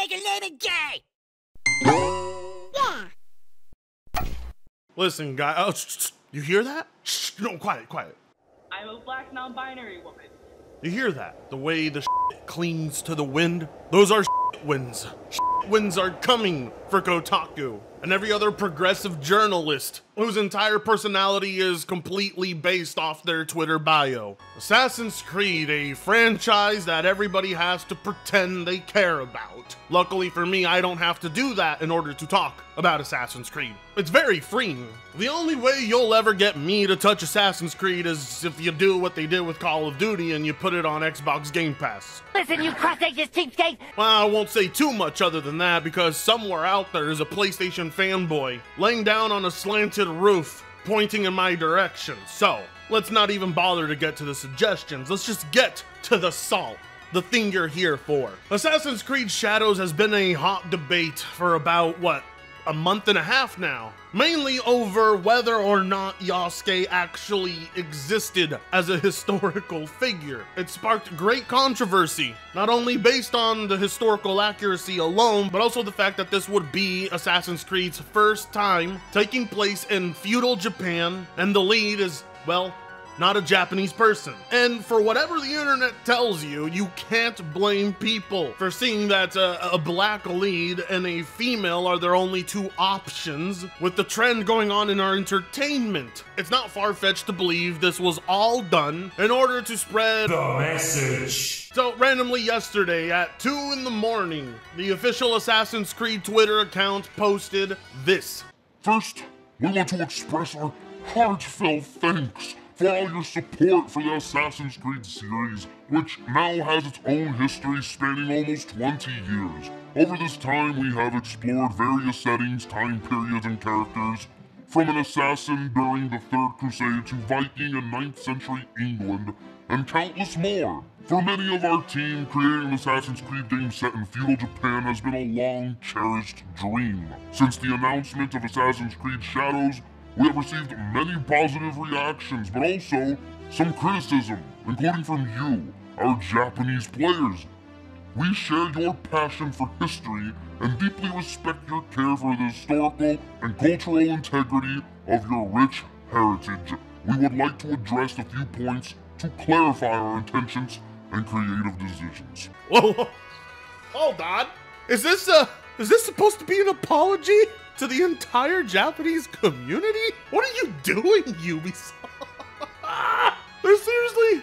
make a living gay! Yeah. Listen, guy. Oh, you hear that? Shh, no, quiet. I'm a black non-binary woman. You hear that? The way the clings to the wind? Those are winds. Winds are coming for Kotaku and every other progressive journalist whose entire personality is completely based off their Twitter bio. Assassin's Creed, a franchise that everybody has to pretend they care about. Luckily for me, I don't have to do that in order to talk about Assassin's Creed. It's very freeing. The only way you'll ever get me to touch Assassin's Creed is if you do what they did with Call of Duty and you put it on Xbox Game Pass. Listen, you cross-ages cheapskate! Well, I won't say too much other than that because somewhere out there is a PlayStation fanboy laying down on a slanted roof pointing in my direction. So, let's not even bother to get to the suggestions. Let's just get to the salt. The thing you're here for. Assassin's Creed Shadows has been a hot debate for about, a month and a half now, mainly over whether or not Yasuke actually existed as a historical figure. It sparked great controversy, not only based on the historical accuracy alone, but also the fact that this would be Assassin's Creed's first time taking place in feudal Japan, and the lead is, well, not a Japanese person. And for whatever the internet tells you, you can't blame people for seeing that a black lead and a female are their only two options with the trend going on in our entertainment. It's not far-fetched to believe this was all done in order to spread the message. So randomly yesterday at 2 in the morning, the official Assassin's Creed Twitter account posted this. First, we want to express our heartfelt thanks for all your support for the Assassin's Creed series, which now has its own history spanning almost 20 years. Over this time, we have explored various settings, time periods, and characters, from an assassin during the Third Crusade to Viking and 9th century England, and countless more. For many of our team, creating an Assassin's Creed game set in feudal Japan has been a long-cherished dream. Since the announcement of Assassin's Creed Shadows, we have received many positive reactions, but also some criticism, including from you, our Japanese players. We share your passion for history and deeply respect your care for the historical and cultural integrity of your rich heritage. We would like to address a few points to clarify our intentions and creative decisions. Whoa, hold on. Is this supposed to be an apology to the entire Japanese community? What are you doing, Ubisoft? They're seriously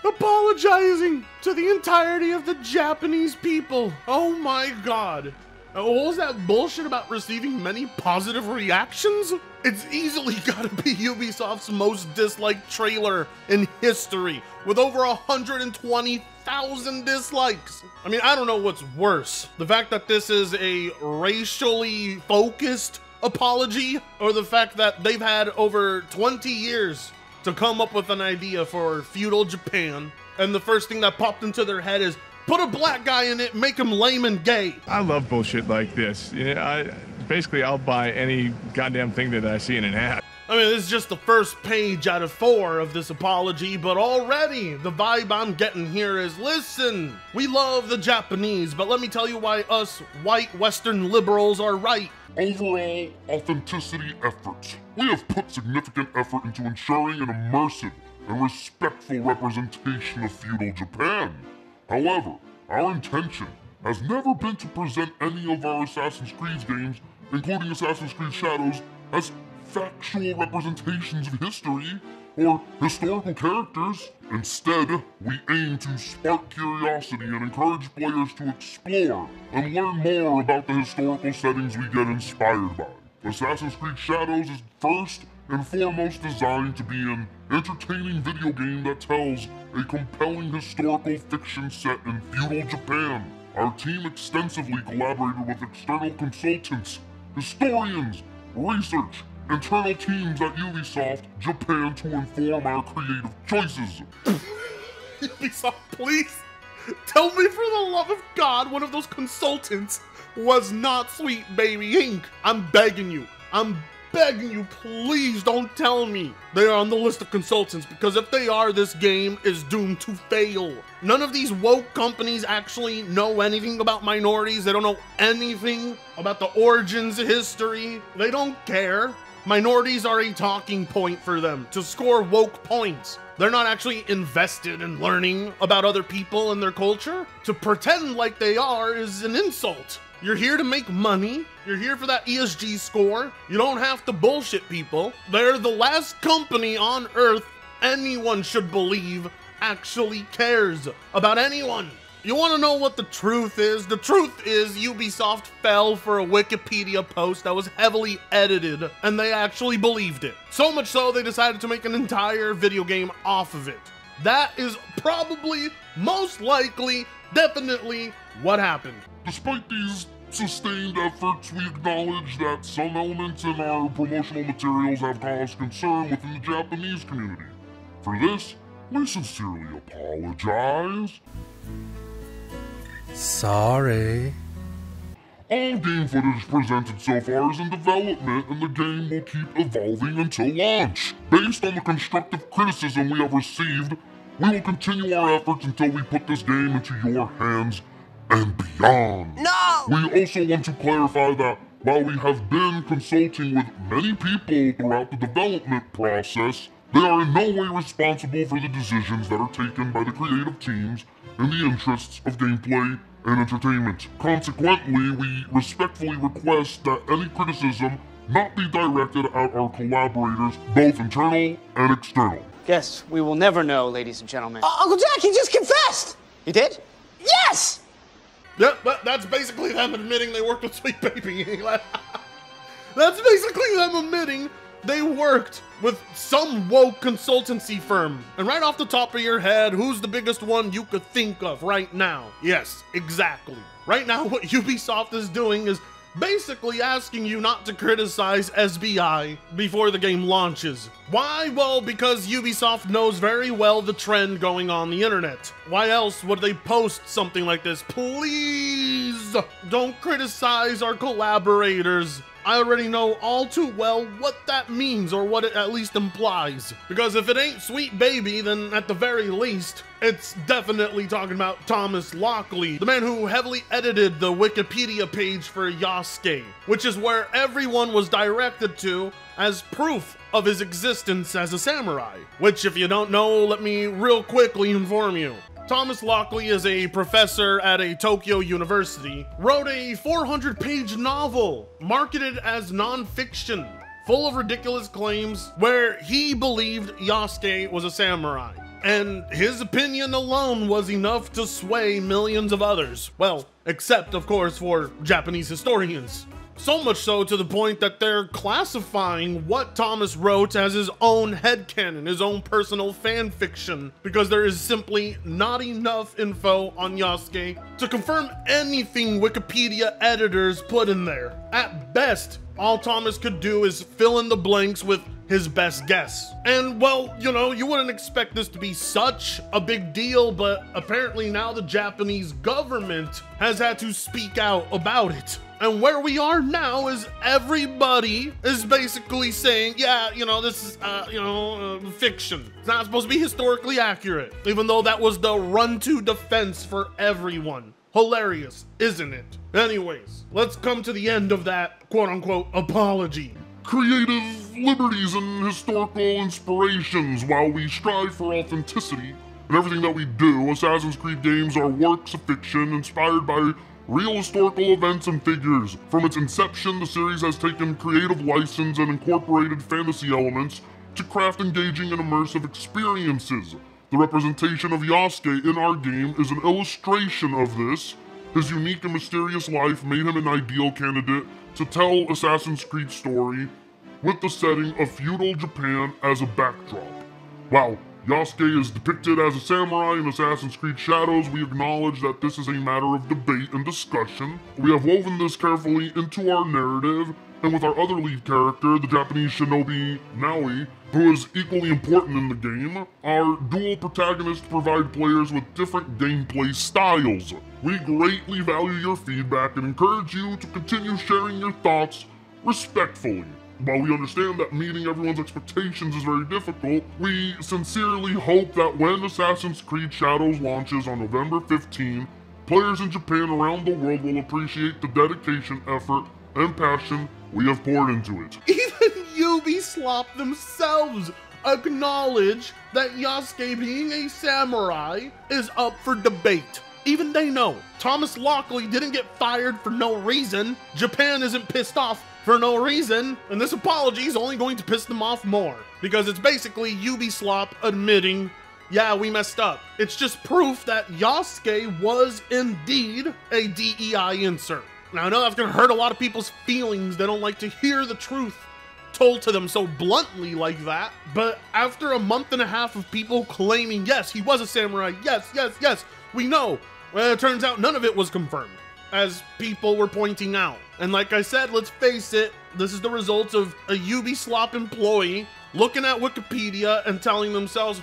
apologizing to the entirety of the Japanese people. Oh my god. What was that bullshit about receiving many positive reactions? It's easily gotta be Ubisoft's most disliked trailer in history, with over 120,000 dislikes. I mean, I don't know what's worse. The fact that this is a racially focused apology, or the fact that they've had over 20 years to come up with an idea for feudal Japan, and the first thing that popped into their head is, put a black guy in it, make him lame and gay. I love bullshit like this. Basically, I'll buy any goddamn thing that I see in an ad. I mean, this is just the first page out of 4 of this apology, but already the vibe I'm getting here is, listen, we love the Japanese, but let me tell you why us white Western liberals are right. Overall authenticity efforts. We have put significant effort into ensuring an immersive and respectful representation of feudal Japan. However, our intention has never been to present any of our Assassin's Creed games, including Assassin's Creed Shadows, as factual representations of history or historical characters. Instead, we aim to spark curiosity and encourage players to explore and learn more about the historical settings we get inspired by. Assassin's Creed Shadows is first and foremost designed to be an entertaining video game that tells a compelling historical fiction set in feudal Japan. Our team extensively collaborated with external consultants, historians, research, internal teams at Ubisoft Japan to inform our creative choices. Ubisoft, please, tell me for the love of God one of those consultants was not Sweet Baby Inc. I'm begging you. I'm begging you, please don't tell me they are on the list of consultants, because if they are, this game is doomed to fail. None of these woke companies actually know anything about minorities. They don't know anything about the origins, history. They don't care. Minorities are a talking point for them to score woke points. They're not actually invested in learning about other people and their culture. To pretend like they are is an insult. You're here to make money. You're here for that ESG score. You don't have to bullshit people. They're the last company on earth anyone should believe actually cares about anyone. You want to know what the truth is? The truth is Ubisoft fell for a Wikipedia post that was heavily edited, and they actually believed it. So much so, they decided to make an entire video game off of it. That is probably, most likely, definitely what happened. Despite these sustained efforts, we acknowledge that some elements in our promotional materials have caused concern within the Japanese community. For this, we sincerely apologize. Sorry. All game footage presented so far is in development, and the game will keep evolving until launch. Based on the constructive criticism we have received, we will continue our efforts until we put this game into your hands and beyond. No! We also want to clarify that while we have been consulting with many people throughout the development process, they are in no way responsible for the decisions that are taken by the creative teams in the interests of gameplay and entertainment. Consequently, we respectfully request that any criticism not be directed at our collaborators, both internal and external. Guess we will never know, ladies and gentlemen. Uncle Jack, he just confessed! You did? Yes! Yep, that's basically them admitting they worked with Sweet Baby. That's basically them admitting they worked with some woke consultancy firm. And right off the top of your head, who's the biggest one you could think of right now? Yes, exactly. Right now, what Ubisoft is doing is basically asking you not to criticize SBI before the game launches. Why? Well, because Ubisoft knows very well the trend going on the internet. Why else would they post something like this? Please don't criticize our collaborators. I already know all too well what that means, or what it at least implies. Because if it ain't Sweet Baby, then at the very least, it's definitely talking about Thomas Lockley, the man who heavily edited the Wikipedia page for Yasuke, which is where everyone was directed to as proof of his existence as a samurai. Which, if you don't know, let me real quickly inform you. Thomas Lockley is a professor at a Tokyo university, wrote a 400-page novel marketed as non-fiction, full of ridiculous claims where he believed Yasuke was a samurai. And his opinion alone was enough to sway millions of others. Well, except, of course, for Japanese historians. So much so to the point that they're classifying what Thomas wrote as his own headcanon, his own personal fan fiction, because there is simply not enough info on Yasuke to confirm anything Wikipedia editors put in there. At best, all Thomas could do is fill in the blanks with his best guess. And well, you know, you wouldn't expect this to be such a big deal, but apparently now the Japanese government has had to speak out about it. And where we are now is everybody is basically saying, yeah, you know, this is, fiction. It's not supposed to be historically accurate, even though that was the run-to defense for everyone. Hilarious, isn't it? Anyways, let's come to the end of that quote-unquote apology. Creative liberties and historical inspirations. While we strive for authenticity in everything that we do, Assassin's Creed games are works of fiction inspired by real historical events and figures. From its inception, the series has taken creative license and incorporated fantasy elements to craft engaging and immersive experiences. The representation of Yasuke in our game is an illustration of this. His unique and mysterious life made him an ideal candidate to tell Assassin's Creed story with the setting of feudal Japan as a backdrop. While Yasuke is depicted as a samurai in Assassin's Creed Shadows, we acknowledge that this is a matter of debate and discussion. We have woven this carefully into our narrative, and with our other lead character, the Japanese shinobi Naoi, who is equally important in the game, our dual protagonists provide players with different gameplay styles. We greatly value your feedback and encourage you to continue sharing your thoughts respectfully. While we understand that meeting everyone's expectations is very difficult, we sincerely hope that when Assassin's Creed Shadows launches on November 15, players in Japan around the world will appreciate the dedication, effort, and passion we have poured into it. Even Ubisoft themselves acknowledge that Yasuke being a samurai is up for debate. Even they know Thomas Lockley didn't get fired for no reason. Japan isn't pissed off for no reason, and this apology is only going to piss them off more, because it's basically Ubisoft admitting, yeah, we messed up. It's just proof that Yasuke was indeed a DEI insert. Now, I know that's gonna hurt a lot of people's feelings. They don't like to hear the truth told to them so bluntly like that, but after a month and a half of people claiming, yes, he was a samurai, yes, we know, well, it turns out none of it was confirmed, as people were pointing out. And like I said, let's face it, this is the results of a Ubisoft employee looking at Wikipedia and telling themselves,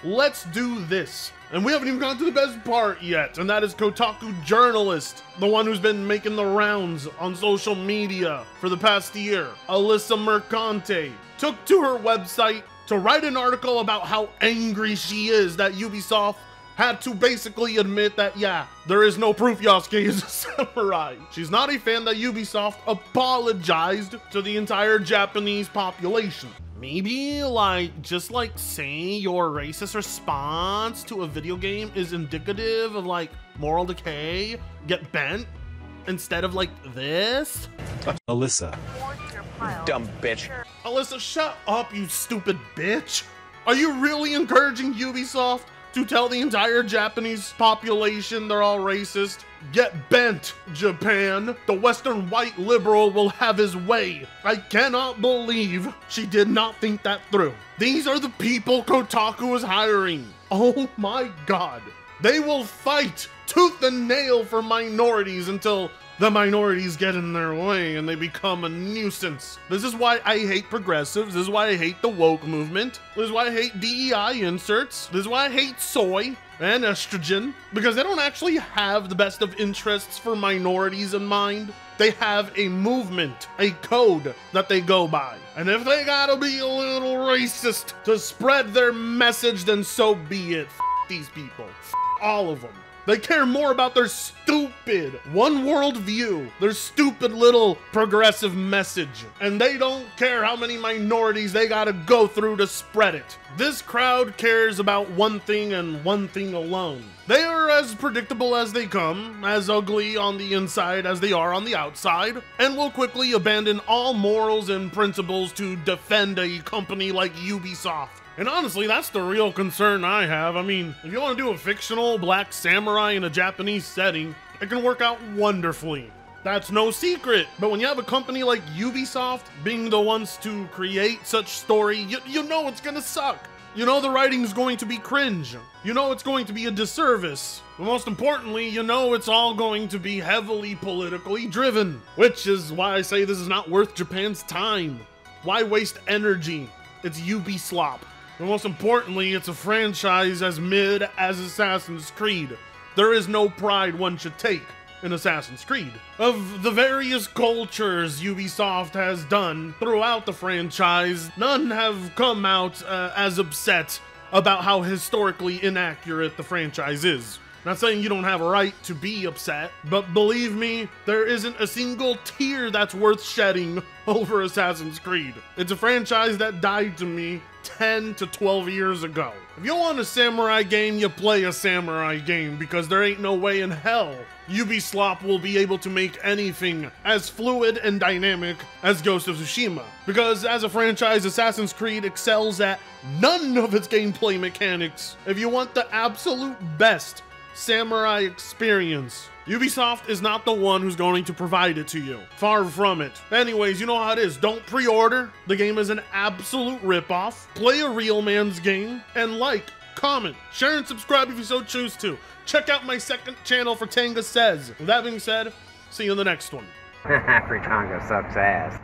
let's do this. And we haven't even gone to the best part yet, and that is Kotaku journalist, the one who's been making the rounds on social media for the past year, Alyssa Mercante, took to her website to write an article about how angry she is that Ubisoft had to basically admit that, yeah, there is no proof Yasuke is a samurai. She's not a fan that Ubisoft apologized to the entire Japanese population. Maybe, just saying your racist response to a video game is indicative of, moral decay, get bent, instead of, this? Alyssa. Dumb bitch. Alyssa, shut up, you stupid bitch. Are you really encouraging Ubisoft to tell the entire Japanese population they're all racist? Get bent, Japan. The Western white liberal will have his way. I cannot believe she did not think that through. These are the people Kotaku is hiring. Oh my God. They will fight tooth and nail for minorities until the minorities get in their way and they become a nuisance. This is why I hate progressives. This is why I hate the woke movement. This is why I hate DEI inserts. This is why I hate soy and estrogen, because they don't actually have the best of interests for minorities in mind. They have a movement, a code that they go by. And if they gotta be a little racist to spread their message, then so be it. These people. All of them. They care more about their stupid one world view, their stupid little progressive message, and they don't care how many minorities they gotta go through to spread it. This crowd cares about one thing and one thing alone. They are as predictable as they come, as ugly on the inside as they are on the outside, and will quickly abandon all morals and principles to defend a company like Ubisoft. And honestly, that's the real concern I have. I mean, if you want to do a fictional black samurai in a Japanese setting, it can work out wonderfully. That's no secret. But when you have a company like Ubisoft being the ones to create such story, you know it's gonna suck. You know the writing's going to be cringe. You know it's going to be a disservice. But most importantly, you know it's all going to be heavily politically driven. Which is why I say this is not worth Japan's time. Why waste energy? It's Ubisoft. But most importantly, it's a franchise as mid as Assassin's Creed. There is no pride one should take in Assassin's Creed. Of the various cultures Ubisoft has done throughout the franchise, none have come out as upset about how historically inaccurate the franchise is. Not saying you don't have a right to be upset, but believe me, there isn't a single tear that's worth shedding over Assassin's Creed. It's a franchise that died to me 10 to 12 years ago. If you want a samurai game, you play a samurai game, because there ain't no way in hell Ubisoft will be able to make anything as fluid and dynamic as Ghost of Tsushima. Because as a franchise, Assassin's Creed excels at none of its gameplay mechanics. If you want the absolute best samurai experience, Ubisoft is not the one who's going to provide it to you. Far from it. Anyways, you know how it is. Don't pre-order. The game is an absolute ripoff. Play a real man's game. And comment, share, and subscribe if you so choose to. Check out my second channel for Tanga Says. With that being said, see you in the next one. Fritonga sucks ass.